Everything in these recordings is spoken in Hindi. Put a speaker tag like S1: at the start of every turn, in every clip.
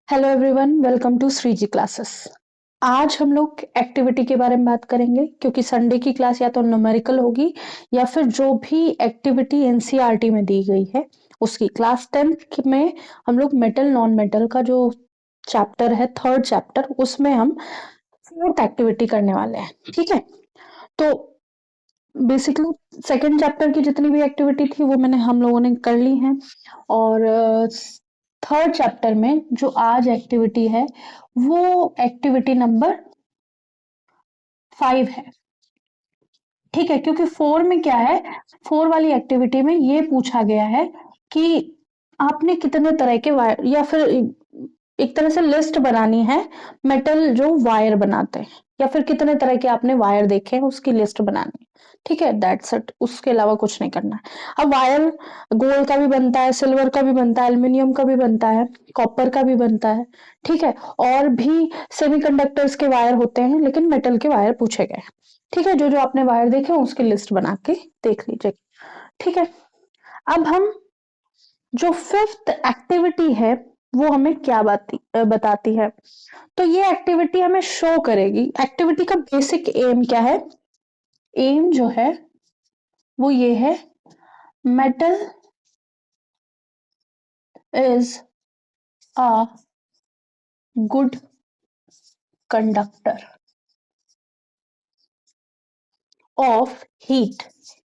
S1: Hello everyone, welcome to Shreeji classes. आज हम लोग एक्टिविटी के बारे में बात करेंगे क्योंकि संडे की क्लास या तो न्यूमेरिकल होगी या फिर जो भी एक्टिविटी एनसीईआरटी में दी गई है उसकी। क्लास 10th में हम लोग मेटल नॉन मेटल का जो चैप्टर है, थर्ड चैप्टर, उसमें हम फोर्थ एक्टिविटी करने वाले हैं। ठीक है, तो बेसिकली सेकंड चैप्टर की जितनी भी एक्टिविटी थी वो हम लोगों ने कर ली है। और थर्ड चैप्टर में जो आज एक्टिविटी है वो एक्टिविटी नंबर 5 है। ठीक है, क्योंकि 4 में क्या है, 4 वाली एक्टिविटी में ये पूछा गया है कि आपने कितने तरह के वायर या फिर एक तरह से लिस्ट बनानी है मेटल जो वायर बनाते हैं, या फिर कितने तरह के आपने वायर देखे हैं उसकी लिस्ट बनानी है। ठीक है, दैट्स इट, उसके अलावा कुछ नहीं करना है। अब वायर गोल्ड का भी बनता है, सिल्वर का भी बनता है, एल्यूमिनियम का भी बनता है, कॉपर का भी बनता है। ठीक है, और भी सेमीकंडक्टर्स के वायर होते हैं, लेकिन मेटल के वायर पूछे गए हैं। ठीक है, जो जो आपने वायर देखे उसकी लिस्ट बना के देख लीजिए। ठीक है, अब हम जो फिफ्थ एक्टिविटी है वो हमें क्या बताती है। तो ये एक्टिविटी हमें शो करेगी एक्टिविटी का बेसिक एम क्या है। एम जो है वो ये है, metal is a good conductor of heat.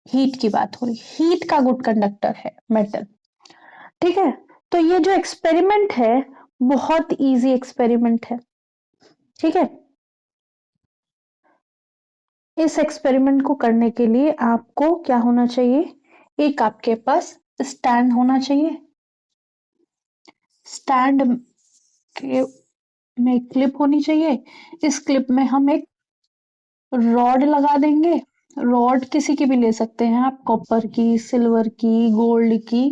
S1: Heat की बात हो रही, हीट का गुड कंडक्टर है मेटल। ठीक है, तो ये जो एक्सपेरिमेंट है बहुत इजी एक्सपेरिमेंट है। ठीक है, इस एक्सपेरिमेंट को करने के लिए आपको क्या होना चाहिए, एक आपके पास स्टैंड होना चाहिए। स्टैंड के में क्लिप होनी चाहिए। इस क्लिप में हम एक रॉड लगा देंगे। रॉड किसी की भी ले सकते हैं आप, कॉपर की, सिल्वर की, गोल्ड की,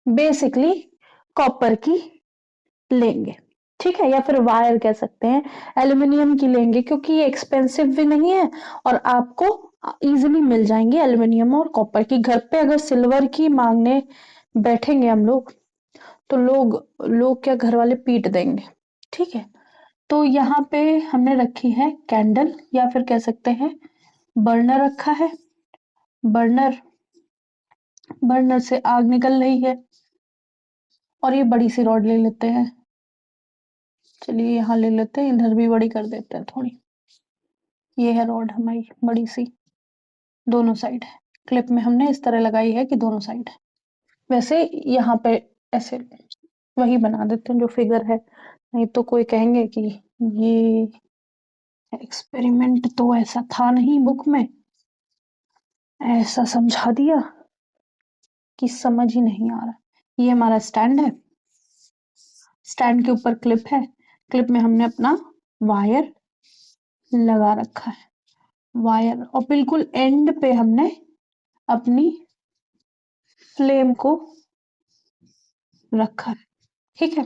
S1: बेसिकली कॉपर की लेंगे। ठीक है, या फिर वायर कह सकते हैं, एल्यूमिनियम की लेंगे क्योंकि ये एक्सपेंसिव भी नहीं है और आपको इजीली मिल जाएंगे एल्यूमिनियम और कॉपर की। घर पे अगर सिल्वर की मांगने बैठेंगे हम लोग तो लोग लोग क्या, घर वाले पीट देंगे। ठीक है, तो यहाँ पे हमने रखी है कैंडल या फिर कह सकते हैं बर्नर रखा है। बर्नर बर्नर से आग निकल रही है और ये बड़ी सी रॉड ले लेते हैं। चलिए यहाँ ले लेते हैं, इधर भी बड़ी कर देते हैं थोड़ी। ये है रॉड हमारी बड़ी सी, दोनों साइड है। क्लिप में हमने इस तरह लगाई है कि दोनों साइड है। वैसे यहाँ पे ऐसे वही बना देते हैं जो फिगर है, नहीं तो कोई कहेंगे कि ये एक्सपेरिमेंट तो ऐसा था नहीं, बुक में ऐसा समझा दिया कि समझ ही नहीं आ रहा। ये हमारा स्टैंड है, स्टैंड के ऊपर क्लिप है, क्लिप में हमने अपना वायर लगा रखा है। वायर और बिल्कुल एंड पे हमने अपनी फ्लेम को रखा है। ठीक है,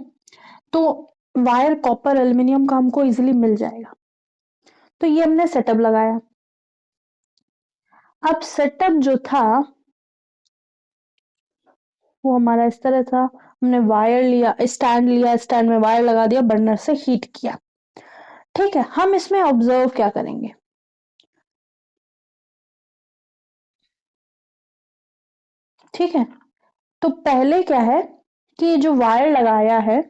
S1: तो वायर कॉपर एल्यूमिनियम का हमको इजीली मिल जाएगा। तो ये हमने सेटअप लगाया। अब सेटअप जो था वो हमारा इस तरह था। हमने वायर लिया, स्टैंड लिया, स्टैंड में वायर लगा दिया, बर्नर से हीट किया। ठीक है, हम इसमें ऑब्जर्व क्या करेंगे। ठीक है, तो पहले क्या है कि जो वायर लगाया है,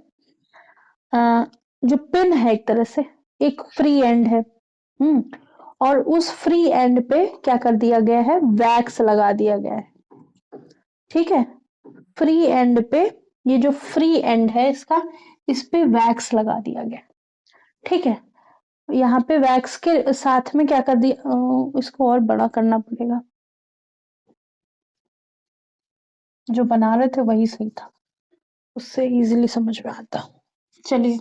S1: जो पिन है एक तरह से, एक फ्री एंड है। हम्म, और उस फ्री एंड पे क्या कर दिया गया है, वैक्स लगा दिया गया है। ठीक है, फ्री एंड पे, ये जो फ्री एंड है इसका, इस पे वैक्स लगा दिया गया। ठीक है, यहाँ पे वैक्स के साथ में क्या कर दिया, इसको और बड़ा करना पड़ेगा, जो बना रहे थे वही सही था, उससे इजीली समझ में आता। चलिए,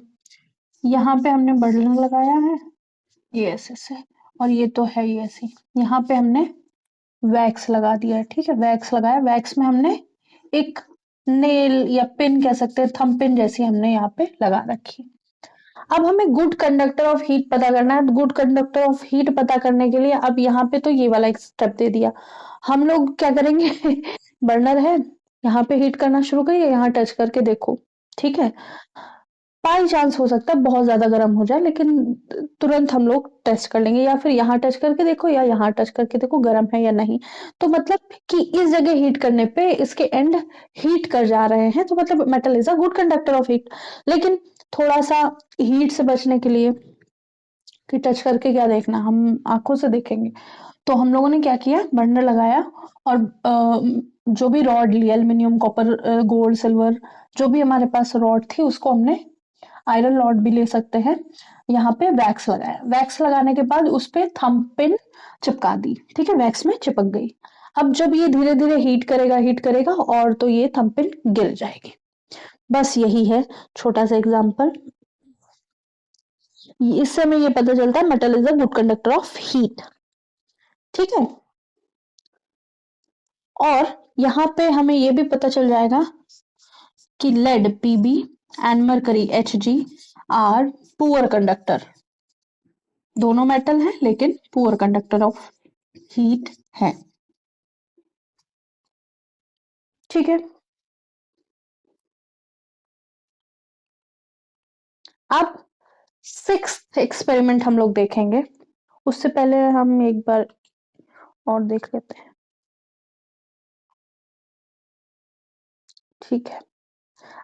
S1: यहाँ पे हमने बर्नर लगाया है, ये ऐसे से, और ये तो है ही ऐसे। यहाँ पे हमने वैक्स लगा दिया है। ठीक है, वैक्स लगाया, वैक्स में हमने एक नेल या पिन कह सकते हैं, थंब पिन जैसी हमने यहाँ पे लगा रखी। अब हमें गुड कंडक्टर ऑफ हीट पता करना है। गुड कंडक्टर ऑफ हीट पता करने के लिए अब यहाँ पे तो ये वाला एक स्टेप दे दिया। हम लोग क्या करेंगे बर्नर है, यहाँ पे हीट करना शुरू करिए, यहाँ टच करके देखो। ठीक है, बाई चांस हो सकता है बहुत ज्यादा गर्म हो जाए, लेकिन तुरंत हम लोग टेस्ट कर लेंगे, या फिर यहाँ टच करके देखो या यहाँ टच करके देखो गर्म है या नहीं। तो मतलब कि इस जगह हीट करने पे इसके एंड हीट कर जा रहे हैं, तो मतलब metal is a good conductor of heat. लेकिन थोड़ा सा हीट से बचने के लिए कि टच करके क्या देखना, हम आंखों से देखेंगे। तो हम लोगों ने क्या किया, बर्नर लगाया और जो भी रॉड ली, एल्यूमिनियम, कॉपर, गोल्ड, सिल्वर, जो भी हमारे पास रॉड थी उसको हमने, आयरन रॉड भी ले सकते हैं, यहाँ पे वैक्स लगाया। वैक्स लगाने के बाद उस पे थंब पिन चिपका दी, ठीक है, वैक्स में चिपक गई। अब जब ये धीरे धीरे हीट करेगा और तो ये थंब पिन गिर जाएगी। बस यही है, छोटा सा एग्जाम्पल। इससे हमें ये पता चलता है metal is a good conductor of heat. ठीक है, और यहाँ पे हमें ये भी पता चल जाएगा कि lead Pb and mercury Hg are poor conductor. दोनों मेटल हैं लेकिन पुअर कंडक्टर ऑफ हीट है। ठीक है, अब सिक्स्थ एक्सपेरिमेंट हम लोग देखेंगे, उससे पहले हम एक बार और देख लेते हैं। ठीक है,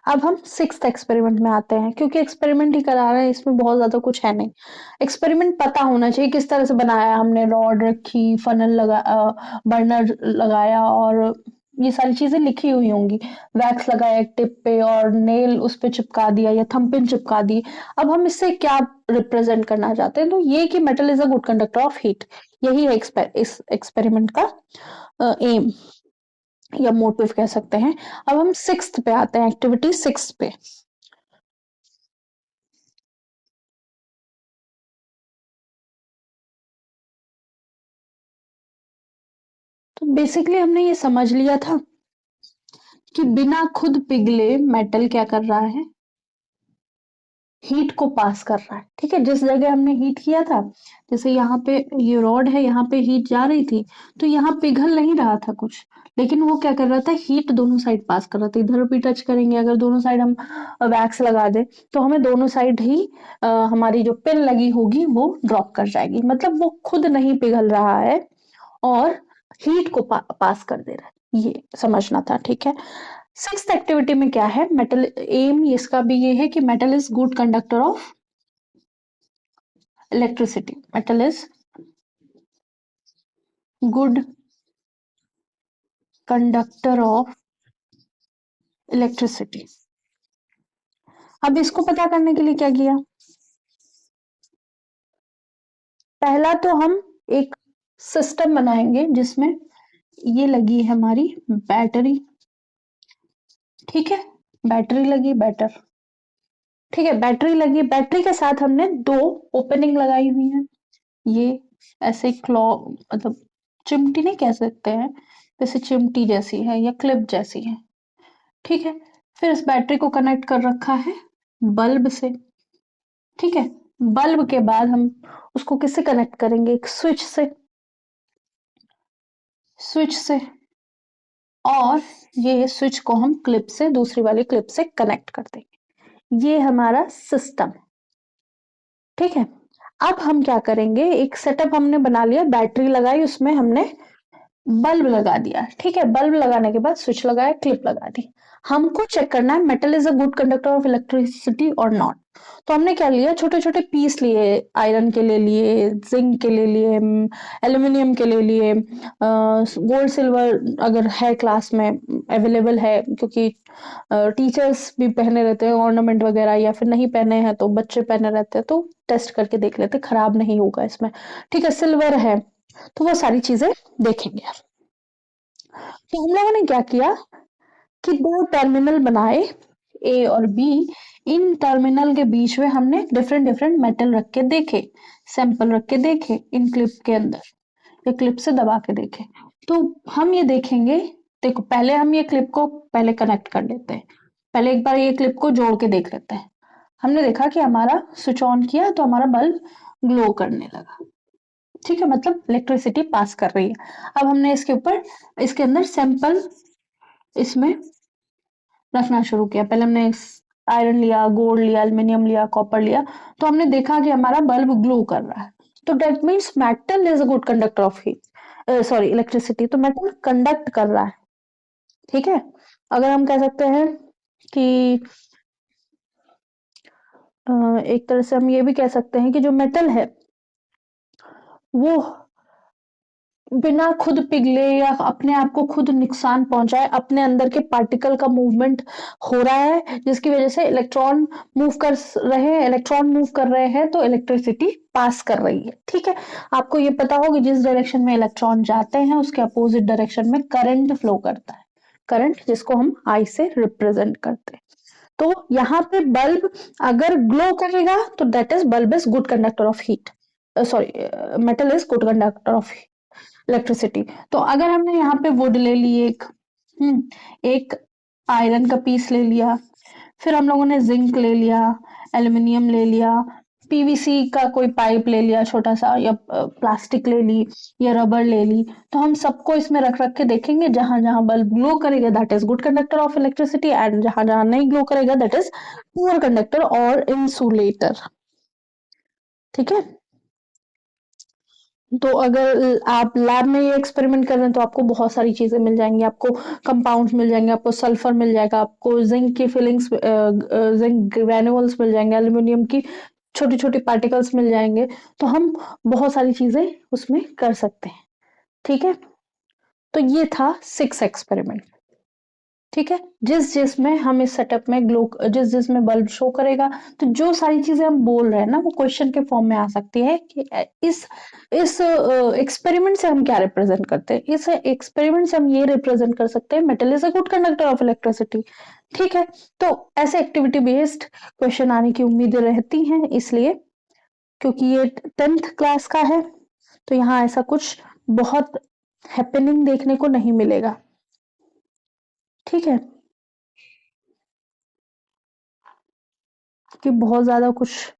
S1: अब हम सिक्स्थ एक्सपेरिमेंट में आते हैं, क्योंकि एक्सपेरिमेंट ही करा रहे हैं, इसमें बहुत ज्यादा कुछ है नहीं। एक्सपेरिमेंट पता होना चाहिए किस तरह से बनाया हमने, रॉड रखी, फनल लगा, बर्नर लगाया, और ये सारी चीजें लिखी हुई होंगी। वैक्स लगाया एक टिप पे और नेल उस पे चिपका दिया या थंबपिन चिपका दी। अब हम इससे क्या रिप्रेजेंट करना चाहते हैं, तो ये कि metal is a good conductor of heat, यही है इस एक्सपेरिमेंट का एम या मोटिव कह सकते हैं। अब हम सिक्स्थ पे आते हैं, एक्टिविटी सिक्स पे। तो बेसिकली हमने ये समझ लिया था कि बिना खुद पिघले मेटल क्या कर रहा है, हीट को पास कर रहा है। ठीक है, जिस जगह हमने हीट किया था, जैसे यहाँ पे ये रॉड है, यहाँ पे हीट जा रही थी, तो यहाँ पिघल नहीं रहा था कुछ, लेकिन वो क्या कर रहा था, हीट दोनों साइड पास कर रहा था। इधर भी टच करेंगे, अगर दोनों साइड हम वैक्स लगा दे तो हमें दोनों साइड ही हमारी जो पिन लगी होगी वो ड्रॉप कर जाएगी, मतलब वो खुद नहीं पिघल रहा है और हीट को पास कर दे रहा है, ये समझना था। ठीक है, सिक्स्थ एक्टिविटी में क्या है, मेटल एम इसका भी ये है कि metal is good conductor of electricity. Metal is good conductor of electricity. अब इसको पता करने के लिए क्या किया, पहला तो हम एक सिस्टम बनाएंगे जिसमें ये लगी है हमारी बैटरी। ठीक है, बैटरी लगी, ठीक है, बैटरी लगी, बैटरी के साथ हमने दो ओपनिंग लगाई हुई है। ये ऐसे क्लॉ, मतलब चिमटी नहीं कह सकते हैं, वैसे चिमटी जैसी है या क्लिप जैसी है। ठीक है, फिर इस बैटरी को कनेक्ट कर रखा है बल्ब से। ठीक है, बल्ब के बाद हम उसको किससे कनेक्ट करेंगे, एक स्विच से, स्विच से, और ये स्विच को हम क्लिप से, दूसरी वाली क्लिप से कनेक्ट कर देंगे। ये हमारा सिस्टम। ठीक है, अब हम क्या करेंगे, एक सेटअप हमने बना लिया, बैटरी लगाई, उसमें हमने बल्ब लगा दिया। ठीक है, बल्ब लगाने के बाद स्विच लगाया, क्लिप लगा दी। हमको चेक करना है metal is a good conductor of electricity और नॉट। तो हमने क्या लिया, छोटे छोटे पीस लिए, आयरन के ले लिए, जिंक के ले लिए, एल्यूमिनियम के ले लिए, गोल्ड सिल्वर अगर है क्लास में अवेलेबल है, क्योंकि टीचर्स भी पहने रहते हैं ऑर्नामेंट वगैरह, या फिर नहीं पहने हैं तो बच्चे पहने रहते हैं, तो टेस्ट करके देख लेते, खराब नहीं होगा इसमें। ठीक है, सिल्वर है, तो वो सारी चीजें देखेंगे। तो हम लोगों ने क्या किया कि दो टर्मिनल बनाए, ए और बी। इन टर्मिनल के बीच में हमने डिफरेंट डिफरेंट मेटल रख के देखे, सैंपल रख के देखे इन क्लिप के अंदर, या क्लिप से दबा के देखे। तो हम ये देखेंगे, देखो पहले हम ये क्लिप को पहले कनेक्ट कर लेते हैं, पहले एक बार ये क्लिप को जोड़ के देख लेते हैं। हमने देखा कि हमारा स्विच ऑन किया तो हमारा बल्ब ग्लो करने लगा। ठीक है, मतलब इलेक्ट्रिसिटी पास कर रही है। अब हमने इसके ऊपर, इसके अंदर सैंपल इसमें रखना शुरू किया। पहले हमने आयरन लिया, गोल्ड लिया, एल्युमिनियम लिया, कॉपर लिया, तो हमने देखा कि हमारा बल्ब ग्लो कर रहा है। तो that means metal is a good conductor of heat, sorry electricity. तो मेटल कंडक्ट कर रहा है, ठीक है। अगर हम कह सकते हैं कि एक तरह से हम ये भी कह सकते हैं कि जो मेटल है वो बिना खुद पिघले या अपने आप को खुद नुकसान पहुंचाए अपने अंदर के पार्टिकल का मूवमेंट हो रहा है, जिसकी वजह से इलेक्ट्रॉन मूव कर रहे हैं, इलेक्ट्रॉन मूव कर रहे हैं तो इलेक्ट्रिसिटी पास कर रही है, ठीक है। आपको ये पता हो कि जिस डायरेक्शन में इलेक्ट्रॉन जाते हैं उसके अपोजिट डायरेक्शन में करंट फ्लो करता है, करंट जिसको हम आई से रिप्रेजेंट करते हैं। तो यहाँ पे बल्ब अगर ग्लो करेगा तो that is bulb is good conductor of heat, sorry metal is good conductor of electricity. तो अगर हमने यहाँ पे वुड ले ली एक आयरन का पीस ले लिया, फिर हम लोगों ने जिंक ले लिया, एल्युमिनियम ले लिया, पीवीसी का कोई पाइप ले लिया छोटा सा, या प्लास्टिक ले ली, या रबर ले ली, तो हम सबको इसमें रख रख के देखेंगे, जहां जहां बल्ब ग्लो करेगा that is good conductor of electricity, and जहां जहां नहीं ग्लो करेगा दैट इज पुअर कंडक्टर और इंसुलेटर, ठीक है। तो अगर आप लैब में ये एक्सपेरिमेंट कर रहे हैं तो आपको बहुत सारी चीजें मिल जाएंगी, आपको कंपाउंड्स मिल जाएंगे, आपको सल्फर मिल जाएगा, आपको जिंक की फिलिंग्स, जिंक ग्रेन्यूल्स मिल जाएंगे, एल्यूमिनियम की छोटी छोटी पार्टिकल्स मिल जाएंगे। तो हम बहुत सारी चीजें उसमें कर सकते हैं, ठीक है। तो ये था 6 एक्सपेरिमेंट, ठीक है। जिस जिसमें हम इस सेटअप में ग्लो, जिस जिसमें बल्ब शो करेगा, तो जो सारी चीजें हम बोल रहे हैं ना वो क्वेश्चन के फॉर्म में आ सकती है कि इस एक्सपेरिमेंट से हम क्या रिप्रेजेंट करते हैं, इस एक्सपेरिमेंट से हम ये रिप्रेजेंट कर सकते हैं metal is a good conductor of electricity, ठीक है। तो ऐसे एक्टिविटी बेस्ड क्वेश्चन आने की उम्मीदें रहती हैं, इसलिए क्योंकि ये 10th क्लास का है तो यहाँ ऐसा कुछ बहुत हैपनिंग देखने को नहीं मिलेगा, ठीक है, कि बहुत ज्यादा कुछ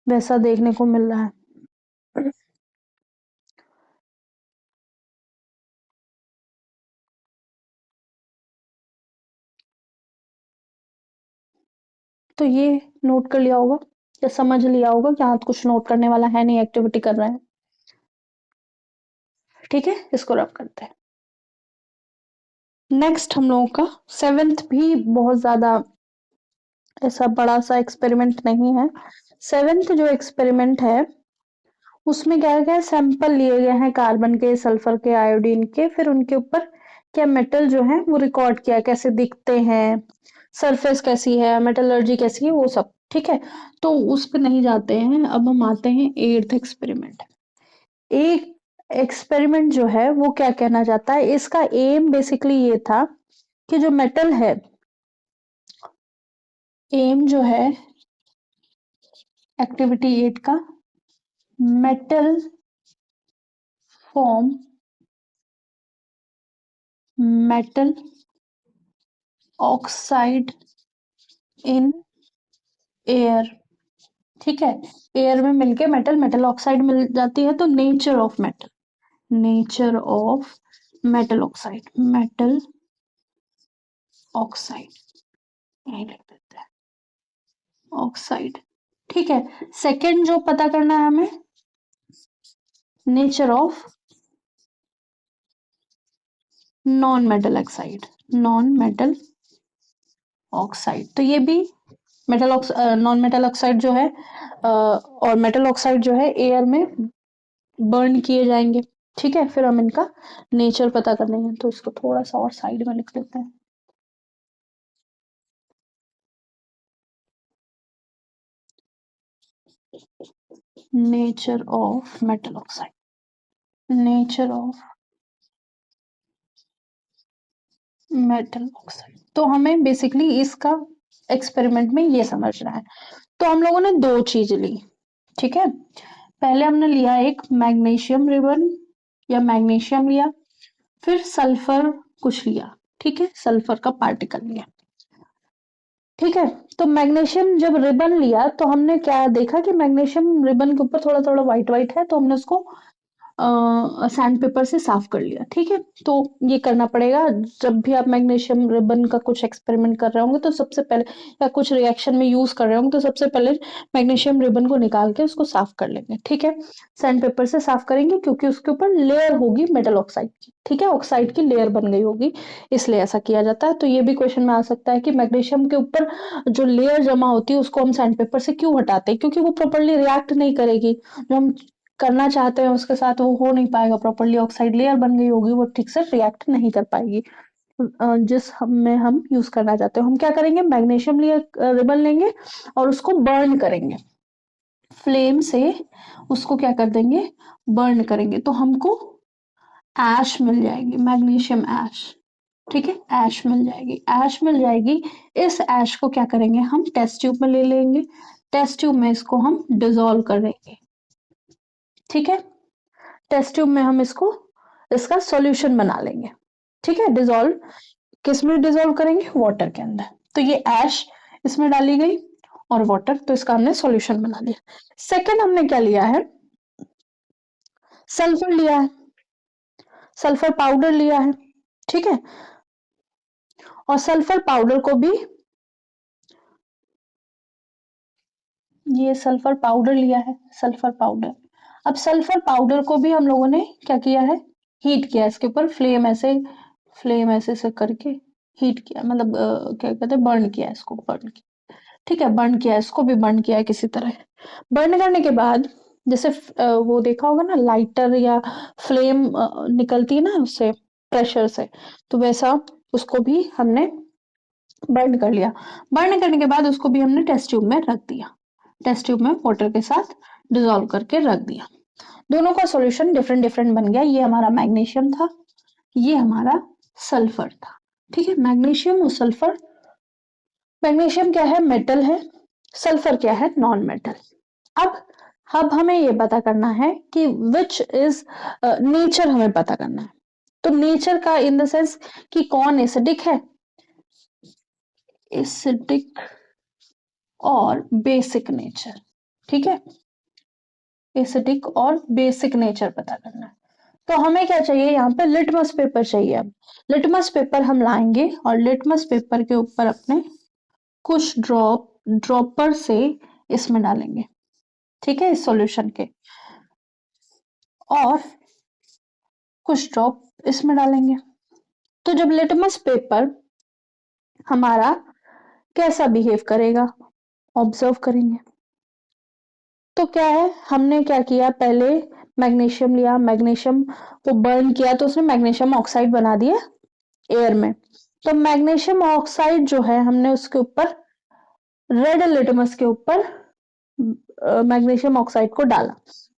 S1: वैसा देखने को मिल रहा है। तो ये नोट कर लिया होगा या समझ लिया होगा कि हाँ कुछ नोट करने वाला है नहीं, एक्टिविटी कर रहे हैं, ठीक है। इसको रब करते हैं। नेक्स्ट हम लोगों का 7th भी बहुत ज्यादा ऐसा बड़ा सा एक्सपेरिमेंट नहीं है। 7th जो एक्सपेरिमेंट है उसमें क्या क्या सैंपल लिए गए हैं, कार्बन के, सल्फर के, आयोडीन के, फिर उनके ऊपर क्या मेटल जो है वो रिकॉर्ड किया, कैसे दिखते हैं, सरफेस कैसी है, मेटलर्जी कैसी है, वो सब, ठीक है। तो उस पे नहीं जाते हैं, अब हम आते हैं 8th एक्सपेरिमेंट। एक एक्सपेरिमेंट जो है वो क्या कहना चाहता है, इसका एम बेसिकली ये था कि जो मेटल है, एम जो है एक्टिविटी 8 का, metal form metal oxide in air, ठीक है। एयर में मिलके मेटल मेटल ऑक्साइड मिल जाती है, तो nature of metal, nature of metal oxide, metal oxide यही लिख देते हैं, ऑक्साइड, ठीक है। सेकंड जो पता करना है हमें, nature of non metal oxide, non metal oxide. तो ये भी मेटल नॉन मेटल ऑक्साइड जो है और मेटल ऑक्साइड जो है एयर में बर्न किए जाएंगे, ठीक है। फिर हम इनका नेचर पता करने हैं, तो इसको थोड़ा सा और साइड में लिख देते हैं। Nature of metal oxide, nature of metal oxide. तो हमें बेसिकली इसका एक्सपेरिमेंट में ये समझना है। तो हम लोगों ने दो चीज ली, ठीक है। पहले हमने लिया एक मैग्नीशियम रिबन या मैग्नीशियम लिया, फिर सल्फर कुछ लिया, ठीक है, सल्फर का पार्टिकल लिया, ठीक है। तो मैग्नीशियम जब रिबन लिया तो हमने क्या देखा कि मैग्नीशियम रिबन के ऊपर थोड़ा थोड़ा व्हाइट व्हाइट है, तो हमने उसको सैंड पेपर से साफ कर लिया, ठीक है। तो ये करना पड़ेगा जब भी आप मैग्नीशियम रिबन का कुछ एक्सपेरिमेंट कर रहे होंगे, तो सबसे पहले या कुछ रिएक्शन में यूज कर रहे होंगे, तो सबसे पहले मैग्नीशियम रिबन को निकाल के उसको साफ कर लेंगे, ठीक है। सैंड पेपर से साफ करेंगे क्योंकि उसके ऊपर लेयर होगी मेटल ऑक्साइड की, ठीक है, ऑक्साइड की लेयर बन गई होगी, इसलिए ऐसा किया जाता है। तो ये भी क्वेश्चन में आ सकता है कि मैग्नीशियम के ऊपर जो लेयर जमा होती है उसको हम सैंड पेपर से क्यों हटाते हैं, क्योंकि वो प्रॉपर्ली रिएक्ट नहीं करेगी, जो हम करना चाहते हैं उसके साथ वो हो नहीं पाएगा प्रॉपर्ली, ऑक्साइड लेयर बन गई होगी, वो ठीक से रिएक्ट नहीं कर पाएगी जिस में हम यूज करना चाहते हैं। हम क्या करेंगे, मैग्नीशियम रिबन लेंगे और उसको बर्न करेंगे, फ्लेम से उसको क्या कर देंगे, बर्न करेंगे, तो हमको ऐश मिल जाएगी, मैग्नीशियम ऐश, ठीक है, ऐश मिल जाएगी, ऐश मिल जाएगी। इस ऐश को क्या करेंगे, हम टेस्ट ट्यूब में ले लेंगे, टेस्ट ट्यूब में इसको हम डिसॉल्व करेंगे, ठीक है, टेस्ट ट्यूब में हम इसको इसका सॉल्यूशन बना लेंगे, ठीक है। डिसॉल्व किस में डिसॉल्व करेंगे, वाटर के अंदर। तो ये ऐश इसमें डाली गई और वाटर, तो इसका हमने सॉल्यूशन बना लिया। सेकंड हमने क्या लिया है, सल्फर लिया है, सल्फर पाउडर लिया है, ठीक है, और सल्फर पाउडर को भी, ये सल्फर पाउडर लिया है, सल्फर पाउडर। अब सल्फर पाउडर को भी हम लोगों ने क्या किया है, हीट किया, इसके ऊपर फ्लेम ऐसे से करके हीट किया, मतलब क्या कहते हैं, बर्न किया, इसको बर्न किया, ठीक है, बर्न किया, इसको भी बर्न किया है किसी तरह। बर्न करने के बाद जैसे वो देखा होगा ना, लाइटर या फ्लेम निकलती है ना उससे, प्रेशर से, तो वैसा उसको भी हमने बर्न कर लिया। बर्न करने के बाद उसको भी हमने टेस्ट ट्यूब में रख दिया, टेस्ट ट्यूब में वाटर के साथ डिसॉल्व करके रख दिया। दोनों का सॉल्यूशन डिफरेंट डिफरेंट बन गया, ये हमारा मैग्नीशियम था, ये हमारा सल्फर था, ठीक है, मैग्नीशियम और सल्फर। मैग्नीशियम क्या है, मेटल है, सल्फर क्या है, नॉन मेटल। अब हमें ये पता करना है कि विच इज नेचर, हमें पता करना है। तो नेचर का इन द सेंस कि कौन एसिडिक है, एसिडिक और बेसिक नेचर, ठीक है, एसिडिक और बेसिक नेचर पता करना है। तो हमें क्या चाहिए, यहाँ पे लिटमस पेपर चाहिए। अब लिटमस पेपर हम लाएंगे और लिटमस पेपर के ऊपर अपने कुछ ड्रॉपर से इसमें डालेंगे, ठीक है, इस सॉल्यूशन के, और कुछ ड्रॉप इसमें डालेंगे। तो जब लिटमस पेपर हमारा कैसा बिहेव करेगा, ऑब्जर्व करेंगे। तो क्या है, हमने क्या किया, पहले मैग्नीशियम लिया, मैग्नीशियम को बर्न किया, तो उसने मैग्नीशियम ऑक्साइड बना दिया एयर में। तो मैग्नीशियम ऑक्साइड जो है, हमने उसके ऊपर रेड लिटमस के ऊपर मैग्नीशियम ऑक्साइड को डाला।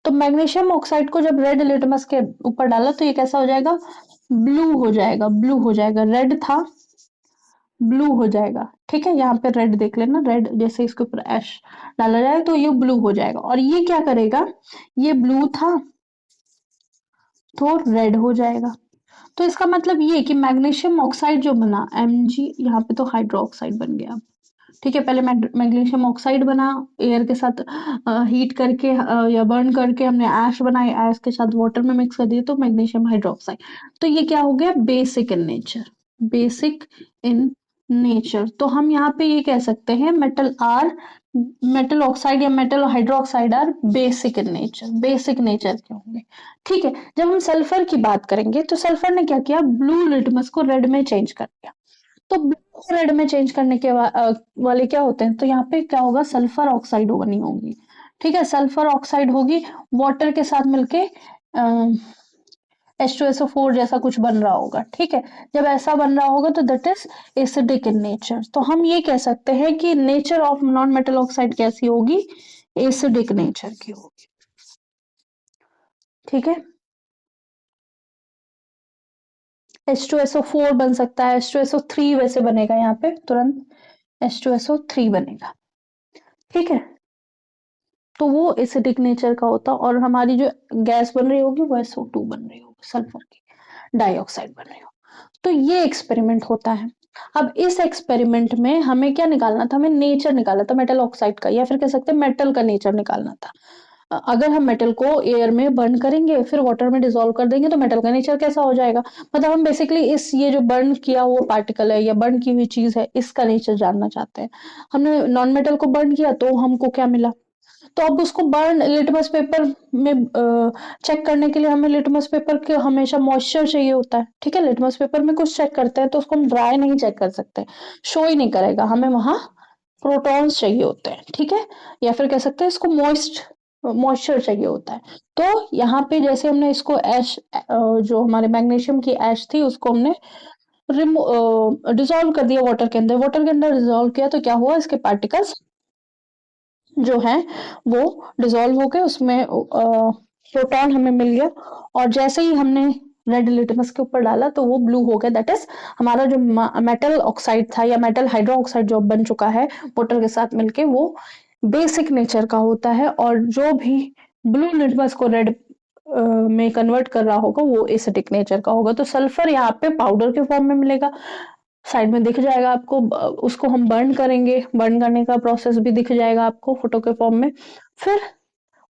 S1: तो मैग्नीशियम ऑक्साइड को जब रेड लिटमस के ऊपर डाला, तो ये कैसा हो जाएगा, ब्लू हो जाएगा, ब्लू हो जाएगा, रेड था ब्लू हो जाएगा, ठीक है, यहाँ पे रेड देख लेना, रेड जैसे इसके ऊपर ऐश डाला जाए तो ये ब्लू हो जाएगा। और ये क्या करेगा, ये ब्लू था तो रेड हो जाएगा। तो इसका मतलब ये कि मैग्नीशियम ऑक्साइड जो बना, Mg, यहाँ पे तो हाइड्रोक्साइड बन गया, ठीक है, पहले मैग्नीशियम ऑक्साइड बना, एयर के साथ हीट करके या बर्न करके हमने ऐश बनाई, ऐश के साथ वाटर में मिक्स कर दिए तो मैग्नीशियम हाइड्रोक्साइड। तो ये क्या हो गया, basic in nature, basic in nature. तो हम यहाँ पे ये कह सकते हैं मेटल ऑक्साइड या metal hydroxide are basic in nature, basic nature के होंगे, ठीक है। जब हम सल्फर की बात करेंगे, तो सल्फर ने क्या किया, ब्लू लिटमस को रेड में चेंज कर दिया। तो ब्लू को रेड में चेंज करने के वाले क्या होते हैं, तो यहाँ पे क्या होगा, सल्फर ऑक्साइड बनी होगी, ठीक है, सल्फर ऑक्साइड होगी, वाटर के साथ मिलके H2SO4 जैसा कुछ बन रहा होगा, ठीक है। जब ऐसा बन रहा होगा तो that is acidic in nature. तो हम ये कह सकते हैं कि nature of non metal oxide कैसी होगी, एसिडिक नेचर की होगी, ठीक है। H2SO4 बन सकता है, H2SO3 वैसे बनेगा, यहाँ पे तुरंत H2SO3 बनेगा, ठीक है। तो वो एसिडिक नेचर का होता, और हमारी जो गैस बन रही होगी वो SO2 बन रही होगी, सल्फर की डाइऑक्साइड बन रही हो। तो ये एक्सपेरिमेंट होता है। अब इस एक्सपेरिमेंट में हमें क्या निकालना था, हमें नेचर निकालना था मेटल ऑक्साइड का, या फिर कह सकते हैं मेटल का नेचर निकालना था। अगर हम मेटल को एयर में बर्न करेंगे फिर वाटर में डिसॉल्व कर देंगे तो मेटल का नेचर कैसा हो जाएगा। मतलब हम बेसिकली इस ये जो बर्न किया हुआ पार्टिकल है या बर्न की हुई चीज है इसका नेचर जानना चाहते हैं। हमने नॉन मेटल को बर्न किया तो हमको क्या मिला। तो अब उसको बर्न लिटमस पेपर में चेक करने के लिए हमें लिटमस पेपर के हमेशा मॉइस्चर चाहिए होता है। ठीक है, लिटमस पेपर में कुछ चेक करते हैं तो उसको हम ड्राई नहीं चेक कर सकते, शो ही नहीं करेगा, हमें वहां प्रोटॉन्स चाहिए होते हैं। ठीक है, या फिर कह सकते हैं इसको मॉइस्चर चाहिए होता है। तो यहाँ पे जैसे हमने इसको ऐश जो हमारे मैग्नीशियम की ऐश थी उसको हमने डिसॉल्व कर दिया वाटर के अंदर। वाटर के अंदर डिसॉल्व किया तो क्या हुआ, इसके पार्टिकल्स जो है वो डिसॉल्व हो गए, उसमें प्रोटॉन हमें मिल गया। और जैसे ही हमने रेड लिटमस के ऊपर डाला तो वो ब्लू हो गया। दैट इज हमारा जो मेटल ऑक्साइड था या मेटल हाइड्रोक्साइड जो बन चुका है वाटर के साथ मिलके वो बेसिक नेचर का होता है। और जो भी ब्लू लिटमस को रेड में कन्वर्ट कर रहा होगा वो एसिडिक नेचर का होगा। तो सल्फर यहाँ पे पाउडर के फॉर्म में मिलेगा, साइड में दिख जाएगा आपको। उसको हम बर्न करेंगे, बर्न करने का प्रोसेस भी दिख जाएगा आपको फोटो के फॉर्म में। फिर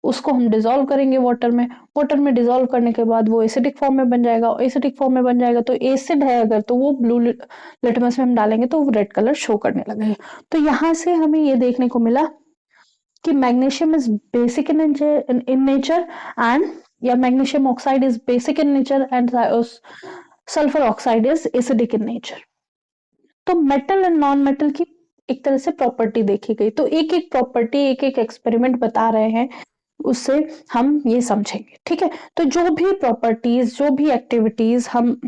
S1: उसको हम डिसॉल्व करेंगे वाटर में। वाटर में डिसॉल्व करने के बाद वो एसिडिक फॉर्म में बन जाएगा। एसिडिक फॉर्म में बन जाएगा तो एसिड है अगर तो वो ब्लू लिटमस में हम डालेंगे तो वो रेड कलर शो करने लगेगा। तो यहाँ से हमें ये देखने को मिला कि magnesium is basic in nature and या magnesium oxide is basic in nature and sulphur oxide is acidic in nature. तो मेटल एंड नॉन मेटल की एक तरह से प्रॉपर्टी देखी गई। तो एक एक प्रॉपर्टी एक एक एक्सपेरिमेंट बता रहे हैं, उससे हम ये समझेंगे। ठीक है, तो जो भी प्रॉपर्टीज जो भी एक्टिविटीज हम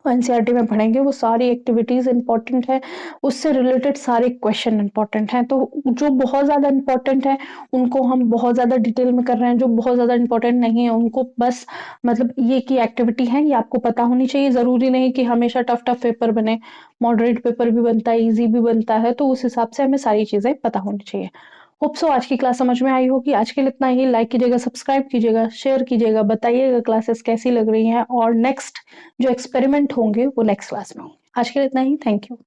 S1: एनसीईआरटी में पढ़ेंगे वो सारी एक्टिविटीज इंपॉर्टेंट है, उससे रिलेटेड सारे क्वेश्चन इंपॉर्टेंट हैं। तो जो बहुत ज्यादा इंपॉर्टेंट है उनको हम बहुत ज्यादा डिटेल में कर रहे हैं, जो बहुत ज्यादा इंपॉर्टेंट नहीं है उनको बस मतलब ये की एक्टिविटी है ये आपको पता होनी चाहिए। जरूरी नहीं कि हमेशा टफ टफ पेपर बने, मॉडरेट पेपर भी बनता है, इजी भी बनता है, तो उस हिसाब से हमें सारी चीजें पता होनी चाहिए। होप सो आज की क्लास समझ में आई होगी। आज के लिए इतना ही। लाइक कीजिएगा, सब्सक्राइब कीजिएगा, शेयर कीजिएगा, बताइएगा क्लासेस कैसी लग रही हैं और नेक्स्ट जो एक्सपेरिमेंट होंगे वो नेक्स्ट क्लास में होंगे। आज के लिए इतना ही। Thank you.